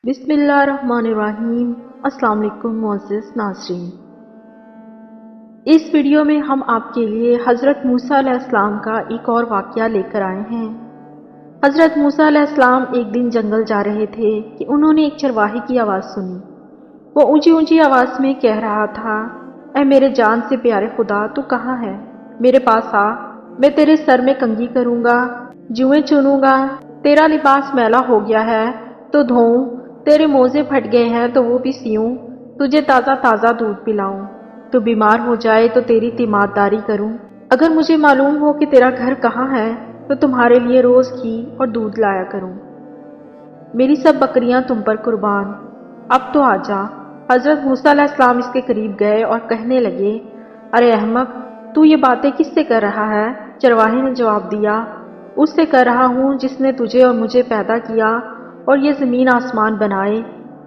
بسم اللہ الرحمن الرحیم۔ السلام علیکم معزز ناظرین، اس ویڈیو میں ہم آپ کے لیے حضرت موسیٰ علیہ السلام کا ایک اور واقعہ لے کر آئے ہیں۔ حضرت موسیٰ علیہ السلام ایک دن جنگل جا رہے تھے کہ انہوں نے ایک چرواہے کی آواز سنی۔ وہ اونچی اونچی آواز میں کہہ رہا تھا، اے میرے جان سے پیارے خدا، تو کہاں ہے؟ میرے پاس آ، میں تیرے سر میں کنگھی کروں گا، جوئیں چنوں گا، تیرا لباس میلا ہو گیا ہے تو دھوؤں، تیرے موزے پھٹ گئے ہیں تو وہ بھی سیوں، تجھے تازہ تازہ دودھ پلاؤں، تو بیمار ہو جائے تو تیری تیمارداری کروں۔ اگر مجھے معلوم ہو کہ تیرا گھر کہاں ہے تو تمہارے لیے روز گھی اور دودھ لایا کروں۔ میری سب بکریاں تم پر قربان، اب تو آجا۔ حضرت موسیٰ علیہ السلام اس کے قریب گئے اور کہنے لگے، ارے احمق، تو یہ باتیں کس سے کر رہا ہے؟ چرواہے نے جواب دیا، اس سے کر رہا ہوں جس نے تجھے اور مجھے پیدا کیا اور یہ زمین آسمان بنائے۔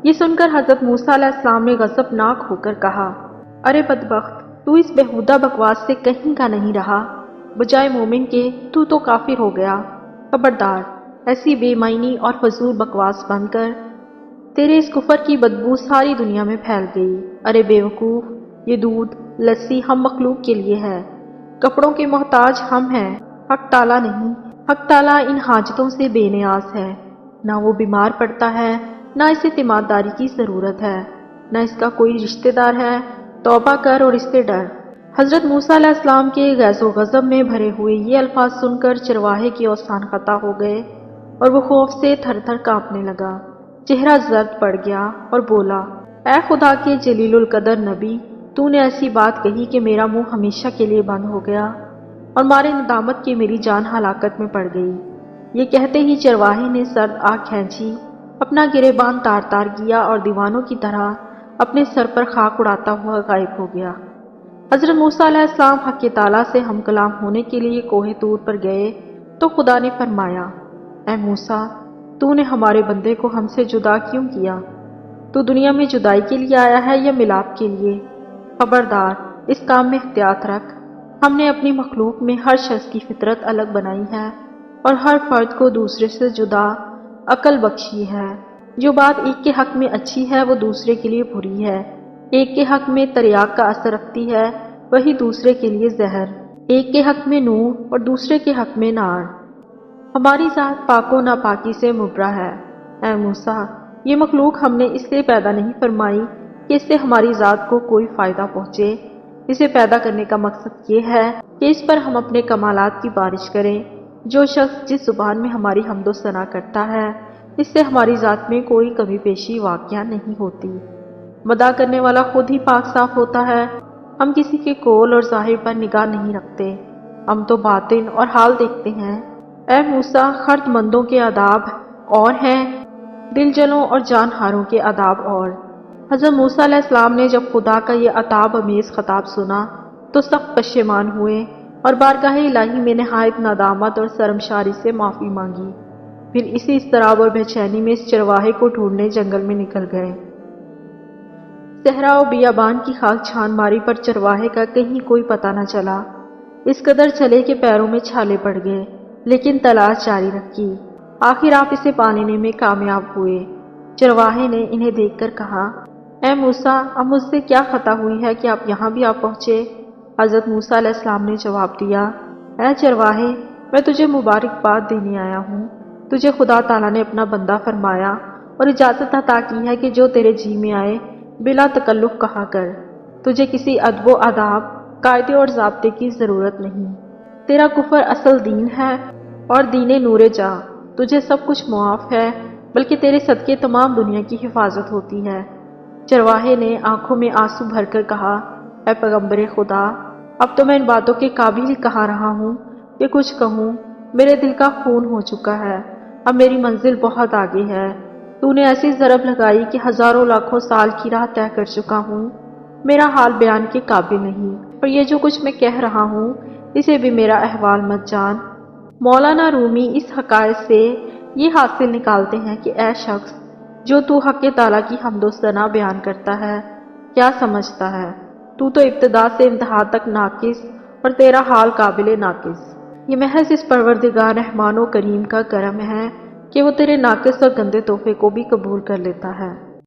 یہ سن کر حضرت موسیٰ علیہ السلام نے غضبناک ہو کر کہا، ارے بدبخت، تو اس بےہودہ بکواس سے کہیں کا نہیں رہا، بجائے مومن کے تو کافر ہو گیا۔ خبردار، ایسی بے معنی اور فضول بکواس بند کر، تیرے اس کفر کی بدبو ساری دنیا میں پھیل گئی۔ ارے بے وقوف، یہ دودھ لسی ہم مخلوق کے لیے ہے، کپڑوں کے محتاج ہم ہیں، حق تعالیٰ نہیں۔ حق تعالیٰ ان حاجتوں سے بے نیاز ہے، نہ وہ بیمار پڑتا ہے، نہ اسے تیمارداری کی ضرورت ہے، نہ اس کا کوئی رشتہ دار ہے، توبہ کر اور اس سے ڈر۔ حضرت موسیٰ علیہ السلام کے غیظ و غضب میں بھرے ہوئے یہ الفاظ سن کر چرواہے کے اوسان خطا ہو گئے اور وہ خوف سے تھر تھر کانپنے لگا، چہرہ زرد پڑ گیا اور بولا، اے خدا کے جلیل القدر نبی، تو نے ایسی بات کہی کہ میرا منہ ہمیشہ کے لیے بند ہو گیا اور مارے ندامت کے میری جان ہلاکت میں پڑ گئی۔ یہ کہتے ہی چرواہے نے سرد آنکھ کھینچی، اپنا گریبان تار تار کیا اور دیوانوں کی طرح اپنے سر پر خاک اڑاتا ہوا غائب ہو گیا۔ حضرت موسیٰ علیہ السلام حق تعالیٰ سے ہم کلام ہونے کے لیے کوہ طور پر گئے تو خدا نے فرمایا، اے موسیٰ، تو نے ہمارے بندے کو ہم سے جدا کیوں کیا؟ تو دنیا میں جدائی کے لیے آیا ہے یا ملاپ کے لیے؟ خبردار، اس کام میں احتیاط رکھ۔ ہم نے اپنی مخلوق میں ہر شخص کی فطرت الگ بنائی ہے اور ہر فرد کو دوسرے سے جدا عقل بخشی ہے۔ جو بات ایک کے حق میں اچھی ہے وہ دوسرے کے لیے بری ہے۔ ایک کے حق میں تریاق کا اثر رکھتی ہے، وہی دوسرے کے لیے زہر۔ ایک کے حق میں نور اور دوسرے کے حق میں نار۔ ہماری ذات پاک و ناپاکی سے مبرہ ہے۔ اے موسیٰ، یہ مخلوق ہم نے اس لیے پیدا نہیں فرمائی کہ اس سے ہماری ذات کو کوئی فائدہ پہنچے۔ اسے پیدا کرنے کا مقصد یہ ہے کہ اس پر ہم اپنے کمالات کی بارش کریں۔ جو شخص جس زبان میں ہماری حمد و ثنا کرتا ہے، اس سے ہماری ذات میں کوئی کمی بیشی واقعہ نہیں ہوتی۔ مداح کرنے والا خود ہی پاک صاف ہوتا ہے۔ ہم کسی کے قول اور ظاہر پر نگاہ نہیں رکھتے، ہم تو باطن اور حال دیکھتے ہیں۔ اے موسیٰ، خرد مندوں کے آداب اور ہیں، دل جلوں اور جان ہاروں کے آداب اور۔ حضرت موسیٰ علیہ السلام نے جب خدا کا یہ عتاب امیز خطاب سنا تو سخت پشیمان ہوئے اور بارگاہ الہی میں نہایت ندامت اور شرمساری سے معافی مانگی۔ پھر اسی اضطراب اور بے چینی میں اس چرواہے کو ڈھونڈنے جنگل میں نکل گئے۔ صحرا و بیابان کی خاک چھان ماری پر چرواہے کا کہیں کوئی پتہ نہ چلا۔ اس قدر چلے کہ پیروں میں چھالے پڑ گئے، لیکن تلاش جاری رکھی۔ آخر آپ اسے پانے میں کامیاب ہوئے۔ چرواہے نے انہیں دیکھ کر کہا، اے موسیٰ، اب مجھ سے کیا خطا ہوئی ہے کہ آپ یہاں بھی آ پہنچے؟ حضرت موسیٰ علیہ السلام نے جواب دیا، اے چرواہے، میں تجھے مبارکباد دینے آیا ہوں۔ تجھے خدا تعالیٰ نے اپنا بندہ فرمایا اور اجازت عطا کی ہے کہ جو تیرے جی میں آئے بلا تکلف کہا کر۔ تجھے کسی ادب و آداب، قاعدے اور ضابطے کی ضرورت نہیں۔ تیرا کفر اصل دین ہے اور دین نور جاں، تجھے سب کچھ معاف ہے، بلکہ تیرے صدقے تمام دنیا کی حفاظت ہوتی ہے۔ چرواہے نے آنکھوں میں آنسو بھر کر کہا، اے پیغمبر خدا، اب تو میں ان باتوں کے قابل ہی کہاں رہا ہوں کہ کچھ کہوں۔ میرے دل کا خون ہو چکا ہے، اب میری منزل بہت آگے ہے۔ تو نے ایسی ضرب لگائی کہ ہزاروں لاکھوں سال کی راہ طے کر چکا ہوں۔ میرا حال بیان کے قابل نہیں، اور یہ جو کچھ میں کہہ رہا ہوں اسے بھی میرا احوال مت جان۔ مولانا رومی اس حقائق سے یہ حاصل نکالتے ہیں کہ اے شخص، جو تو حق تعالیٰ کی حمد و ثنا بیان کرتا ہے، کیا سمجھتا ہے؟ تو ابتدا سے انتہا تک ناقص اور تیرا حال قابل ناقص۔ یہ محض اس پروردگار رحمان و کریم کا کرم ہے کہ وہ تیرے ناقص اور گندے تحفے کو بھی قبول کر لیتا ہے۔